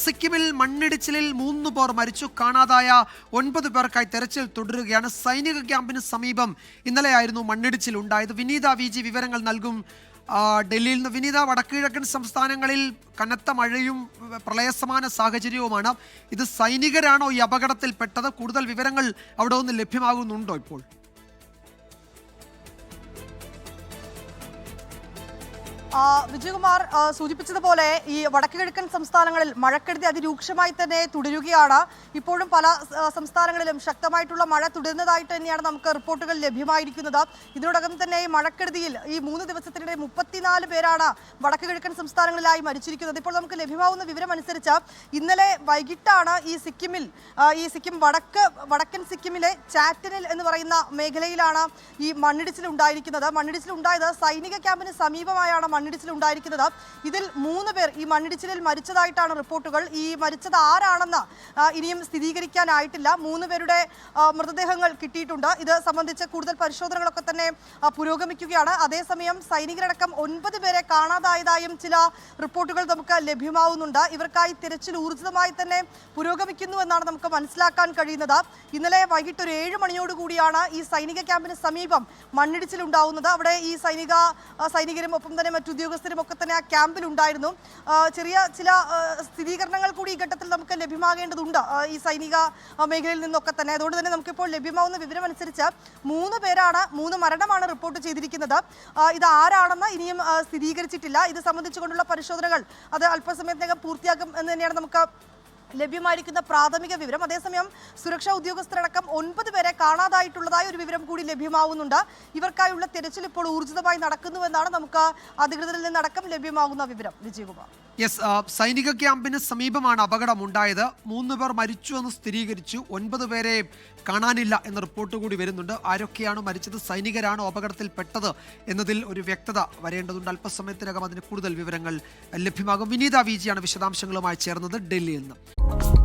സിക്കിമിൽ മണ്ണിടിച്ചിലിൽ 3 പേർ മരിച്ചു. കാണാതായ 9 പേർക്കായി തെരച്ചിൽ തുടരുകയാണ്. സൈനിക ക്യാമ്പിന് സമീപം ഇന്നലെയായിരുന്നു മണ്ണിടിച്ചിൽ ഉണ്ടായത്. വിനീത VG വിവരങ്ങൾ നൽകും. ഡൽഹിയിൽ നിന്ന് വിനീത, വടക്കുകിഴക്കൻ സംസ്ഥാനങ്ങളിൽ കനത്ത മഴയും പ്രളയസമാന സാഹചര്യവുമാണ്. ഇത് സൈനികരാണോ ഈ അപകടത്തിൽപ്പെട്ടത്? കൂടുതൽ വിവരങ്ങൾ അവിടെ നിന്ന് ലഭ്യമാകുന്നുണ്ടോ ഇപ്പോൾ? വിജയകുമാർ സൂചിപ്പിച്ചതുപോലെ ഈ വടക്കുകിഴക്കൻ സംസ്ഥാനങ്ങളിൽ മഴക്കെടുതി അതിരൂക്ഷമായി തന്നെ തുടരുകയാണ്. ഇപ്പോഴും പല സംസ്ഥാനങ്ങളിലും ശക്തമായിട്ടുള്ള മഴ തുടരുന്നതായിട്ട് തന്നെയാണ് നമുക്ക് റിപ്പോർട്ടുകൾ ലഭ്യമായിരിക്കുന്നത്. ഇതിനോടകം തന്നെ ഈ മഴക്കെടുതിയിൽ ഈ 3 ദിവസത്തിനിടെ 34 പേരാണ് വടക്കുകിഴക്കൻ സംസ്ഥാനങ്ങളിലായി മരിച്ചിരിക്കുന്നത്. ഇപ്പോൾ നമുക്ക് ലഭ്യമാവുന്ന വിവരം അനുസരിച്ച് ഇന്നലെ വൈകിട്ടാണ് ഈ സിക്കിം വടക്കൻ സിക്കിമിലെ ചാറ്റനിൽ എന്ന് പറയുന്ന മേഖലയിലാണ് ഈ മണ്ണിടിച്ചിൽ ഉണ്ടായിരിക്കുന്നത്. മണ്ണിടിച്ചിൽ ഉണ്ടായത് സൈനിക ക്യാമ്പിന് സമീപമായാണ് മണ്ണിടിച്ചിലുണ്ടായിരിക്കുന്നത്. ഇതിൽ 3 പേർ ഈ മണ്ണിടിച്ചിലിൽ മരിച്ചതായിട്ടാണ് റിപ്പോർട്ടുകൾ. ഈ മരിച്ചത് ആരാണെന്ന് ഇനിയും സ്ഥിരീകരിക്കാനായിട്ടില്ല. 3 പേരുടെ മൃതദേഹങ്ങൾ കിട്ടിയിട്ടുണ്ട്. ഇത് സംബന്ധിച്ച് കൂടുതൽ പരിശോധനകളൊക്കെ തന്നെ പുരോഗമിക്കുകയാണ്. അതേസമയം സൈനികരടക്കം 9 പേരെ കാണാതായതായും ചില റിപ്പോർട്ടുകൾ നമുക്ക് ലഭ്യമാവുന്നുണ്ട്. ഇവർക്കായി തിരച്ചിൽ ഊർജിതമായി തന്നെ പുരോഗമിക്കുന്നു എന്നാണ് നമുക്ക് മനസ്സിലാക്കാൻ കഴിയുന്നത്. ഇന്നലെ വൈകിട്ട് ഒരു 7 മണിയോടുകൂടിയാണ് ഈ സൈനിക ക്യാമ്പിന് സമീപം മണ്ണിടിച്ചിൽ ഉണ്ടാവുന്നത്. അവിടെ ഈ സൈനികരും ഒപ്പം തന്നെ മറ്റു ഉദ്യോഗസ്ഥരും ഒക്കെ തന്നെ ആ ക്യാമ്പിൽ ഉണ്ടായിരുന്നു. ചെറിയ ചില സ്ഥിരീകരണങ്ങൾ കൂടി ഈ ഘട്ടത്തിൽ നമുക്ക് ലഭ്യമാകേണ്ടതുണ്ട് ഈ സൈനിക മേഖലയിൽ നിന്നൊക്കെ തന്നെ. അതുകൊണ്ട് തന്നെ നമുക്കിപ്പോൾ ലഭ്യമാവുന്ന വിവരം അനുസരിച്ച് 3 മരണമാണ് റിപ്പോർട്ട് ചെയ്തിരിക്കുന്നത്. ഇത് ആരാണെന്ന് ഇനിയും സ്ഥിരീകരിച്ചിട്ടില്ല. ഇത് സംബന്ധിച്ചുകൊണ്ടുള്ള പരിശോധനകൾ അത് അല്പസമയത്തിനകം പൂർത്തിയാക്കും എന്ന് തന്നെയാണ് നമുക്ക് ലഭ്യമായിരിക്കുന്ന പ്രാഥമിക വിവരം. അതേസമയം സുരക്ഷാ ഉദ്യോഗസ്ഥരടക്കം 9 പേരെ കാണാതായിട്ടുള്ളതായ ഒരു വിവരം കൂടി ലഭ്യമാവുന്നുണ്ട്. ഇവർക്കായുള്ള തിരച്ചിൽ ഇപ്പോൾ ഊർജിതമായി നടക്കുന്നുവെന്നാണ് നമുക്ക് അധികൃതരിൽ നിന്നടക്കം ലഭ്യമാകുന്ന വിവരം. വിജയകുമാർ. സൈനിക ക്യാമ്പിന് സമീപമാണ് അപകടം ഉണ്ടായത്. 3 പേർ മരിച്ചു എന്ന് സ്ഥിരീകരിച്ചു. 9 പേരെ കാണാനില്ല എന്ന റിപ്പോർട്ട് കൂടി വരുന്നുണ്ട്. ആരൊക്കെയാണ് മരിച്ചത്, സൈനികരാണോ അപകടത്തിൽപ്പെട്ടത് എന്നതിൽ ഒരു വ്യക്തത വരേണ്ടതുണ്ട്. അല്പസമയത്തിനകം അതിന് കൂടുതൽ വിവരങ്ങൾ ലഭ്യമാകും. വിനീത VG ആണ് വിശദാംശങ്ങളുമായി ചേർന്നത് ഡൽഹിയിൽ നിന്ന്.